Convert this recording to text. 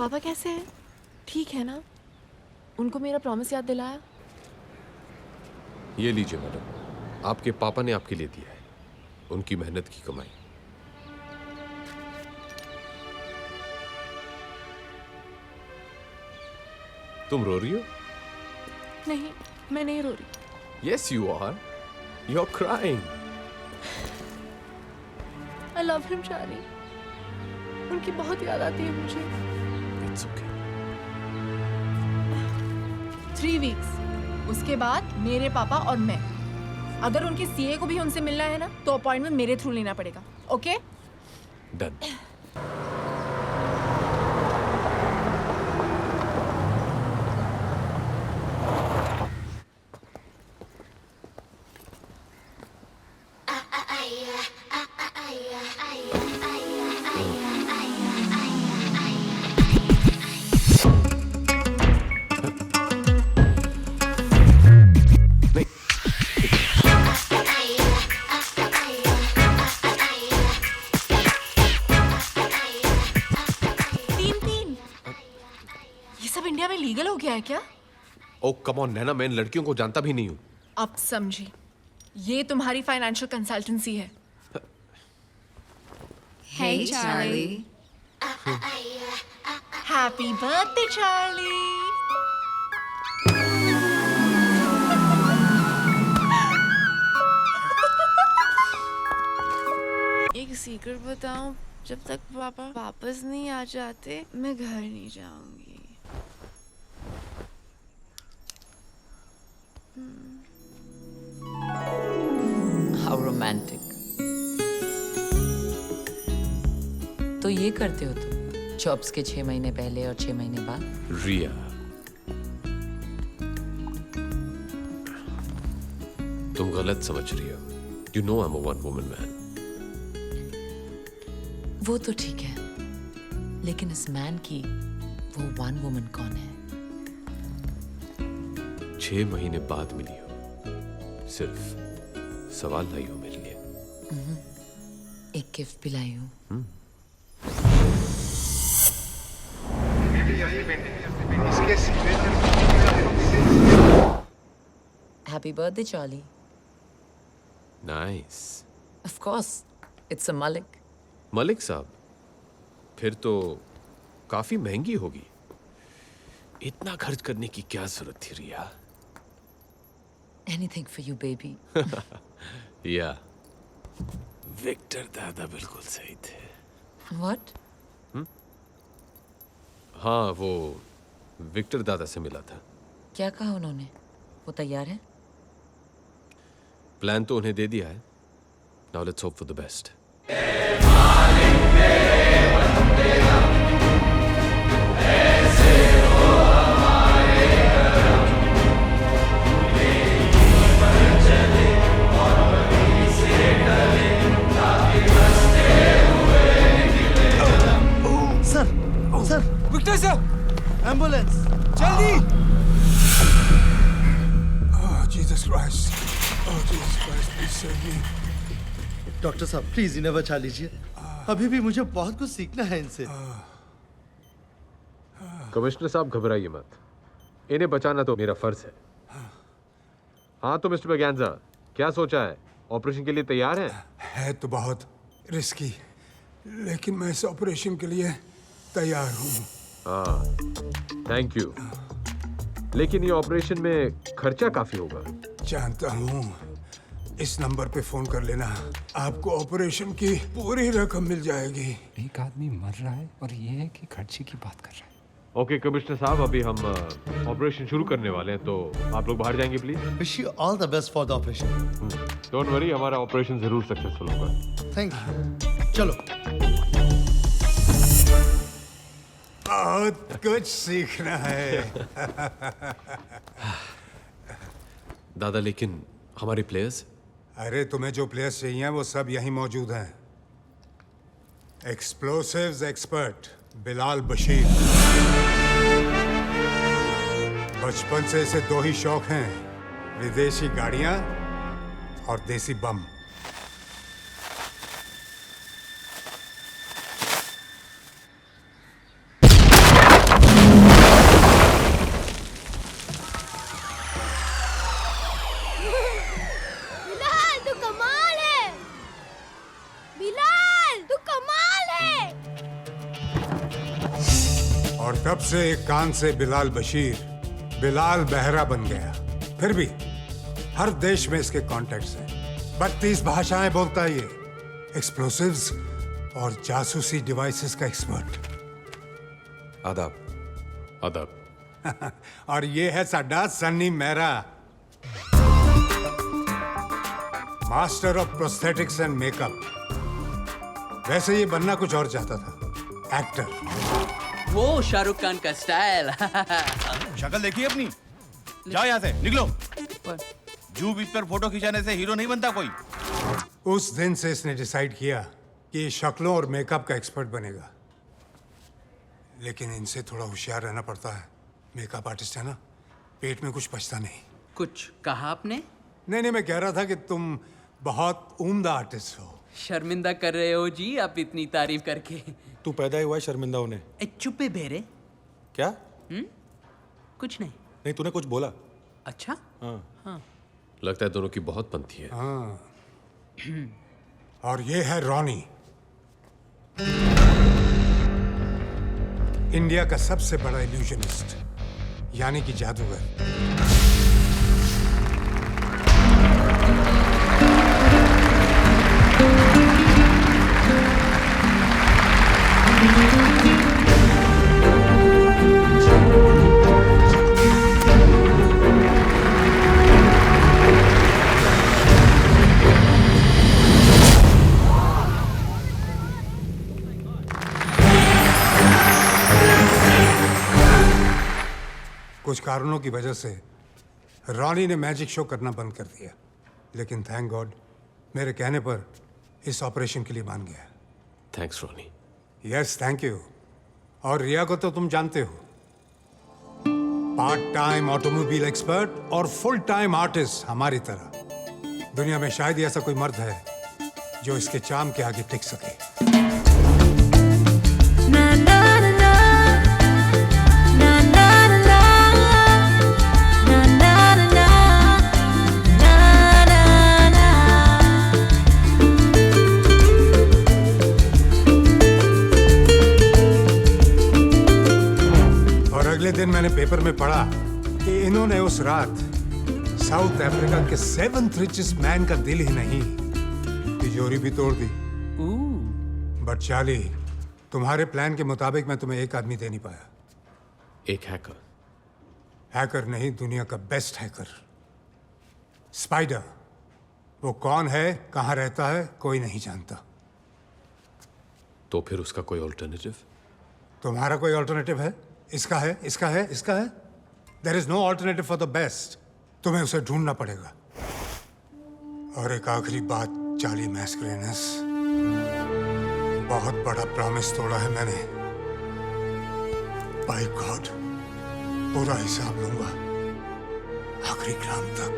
पापा कैसे हैं? ठीक है ना? उनको मेरा प्रॉमिस याद दिलाया? ये लीजिए मैडम, आपके पापा ने आपके लिए दिया है, उनकी मेहनत की कमाई। तुम रो रही हो? नहीं, मैं नहीं रो रही। Yes, you are. You're crying. I love him, Charlie. उनकी बहुत याद आती है मुझे। It's okay. 3 weeks। उसके बाद मेरे पापा और मैं। अगर उनके सीए को भी उनसे मिलना है ना, तो अपॉइंटमेंट मेरे थ्रू लेना पड़ेगा। ओके? Done. नहीं, 3-3। ये सब इंडिया में लीगल हो गया है क्या? ओ कम ऑन नैना, मैं इन लड़कियों को जानता भी नहीं हूँ। अब समझी। ये तुम्हारी फाइनेंशियल कंसल्टेंसी है। Hey, Charlie. Happy birthday Charlie. एक सीक्रेट बताऊं, जब तक पापा वापस नहीं आ जाते मैं घर नहीं जाऊंगी। How romantic. तो ये करते हो तुम जॉब्स के 6 महीने पहले और 6 महीने बाद? रिया, तुम गलत समझ रही हो। You know I'm a one woman man. वो तो ठीक है, लेकिन इस मैन की वो वन वुमन कौन है? 6 महीने बाद मिली हो, सिर्फ सवाल लाई हो मेरे लिए। एक गिफ्ट भी लाई हूँ। Happy birthday Charlie. Nice. Of course, it's a Malik. Malik साहब, फिर तो काफी महंगी होगी। इतना खर्च करने की क्या जरूरत थी Riya? Anything for you baby. या विक्टर दादा बिल्कुल सही थे। व्हाट? हाँ, वो विक्टर दादा से मिला था। क्या कहा उन्होंने? वो तैयार है? प्लान तो उन्हें दे दिया है। Now let's hope for the best. Sir Victor sir, ambulance जल्दी! Oh, Jesus Christ. Oh, Jesus Christ, please save me. Doctor साहब प्लीज इन्हें बचा लीजिए। अभी भी मुझे बहुत कुछ सीखना है इनसे। कमिश्नर साहब घबराइए मत, इन्हें बचाना तो मेरा फर्ज है। हाँ तो मिस्टर बगैंजा, क्या सोचा है? ऑपरेशन के लिए तैयार हैं? है तो बहुत रिस्की, लेकिन मैं इस ऑपरेशन के लिए तैयार हूँ। हाँ, थैंक यू। लेकिन ये ऑपरेशन में खर्चा काफी होगा। जानता हूँ, इस नंबर पे फोन कर लेना, आपको ऑपरेशन की पूरी रकम मिल जाएगी। एक आदमी मर रहा है और ये है कि खर्चे की बात कर रहा है। ओके कमिश्नर साहब, अभी हम ऑपरेशन शुरू करने वाले हैं, तो आप लोग बाहर जाएंगे please. Wish you all the best for the operation. Don't worry, हमारा ऑपरेशन जरूर सक्सेसफुल होगा। Thank you. चलो। बहुत कुछ सीखना है। दादा, लेकिन हमारे प्लेयर्स? अरे तुम्हें जो प्लेयर्स चाहिए वो सब यहीं मौजूद हैं। Explosives expert Bilal Bashir. बचपन से इसे 2 ही शौक हैं, विदेशी गाड़ियां और देसी बम। और तब से एक कान से बिलाल बशीर बिलाल बहरा बन गया। फिर भी हर देश में इसके कॉन्टैक्ट्स हैं। 32 भाषाएं बोलता है ये, एक्सप्लोसिव्स और जासूसी डिवाइसेस का एक्सपर्ट। आदाब। आदाब। और ये है साडा Sunny Mehra, master of prosthetics and makeup. वैसे ये बनना कुछ और चाहता था, एक्टर। वो शाहरुख खान का स्टाइल। शक्ल देखिए अपनी। जाओ यहाँ से, निकलो। जू बीच पर फोटो खिंचाने से हीरो नहीं बनता कोई। उस दिन से इसने डिसाइड किया कि ये शक्लों और मेकअप का एक्सपर्ट बनेगा। लेकिन इनसे थोड़ा होशियार रहना पड़ता है। मेकअप आर्टिस्ट है ना, पेट में कुछ बचता नहीं। कुछ कहा आपने? नहीं, मैं कह रहा था कि तुम बहुत उम्दा आर्टिस्ट हो। शर्मिंदा कर रहे हो जी आप इतनी तारीफ करके। तू पैदा ही हुआ है शर्मिंदा होने। चुप्पे बेरे। क्या? कुछ नहीं। नहीं, तूने कुछ बोला। अच्छा। हाँ। लगता है दोनों की बहुत बनती है। और ये है रॉनी, इंडिया का सबसे बड़ा इल्यूजनिस्ट, यानी कि जादूगर। कुछ कारणों की वजह से रॉनी ने मैजिक शो करना बंद कर दिया, लेकिन थैंक गॉड मेरे कहने पर इस ऑपरेशन के लिए मान गया। Thanks Ronnie. Yes, thank you. और रिया को तो तुम जानते हो, पार्ट टाइम ऑटोमोबाइल एक्सपर्ट और फुल टाइम आर्टिस्ट हमारी तरह। दुनिया में शायद ही ऐसा कोई मर्द है जो इसके चार्म के आगे टिक सके। अगले दिन मैंने पेपर में पढ़ा कि इन्होंने उस रात साउथ अफ्रीका के 7th richest मैन का दिल ही नहीं, तिजोरी भी तोड़ दी। बट चार्ली, तुम्हारे प्लान के मुताबिक मैं तुम्हें एक आदमी दे नहीं पाया। एक हैकर। हैकर नहीं, दुनिया का बेस्ट हैकर, स्पाइडर। वो कौन है, कहां रहता है, कोई नहीं जानता। तो फिर उसका कोई ऑल्टरनेटिव? तुम्हारा कोई ऑल्टरनेटिव है? इसका है, इसका है, इसका है। There is no alternative for the best. तुम्हें उसे ढूंढना पड़ेगा। और एक आखिरी बात, चार्ली मैस्करेनस, बहुत बड़ा प्रॉमिस तोड़ा है मैंने। बाय गॉड, पूरा हिसाब लूंगा आखिरी ग्राम तक।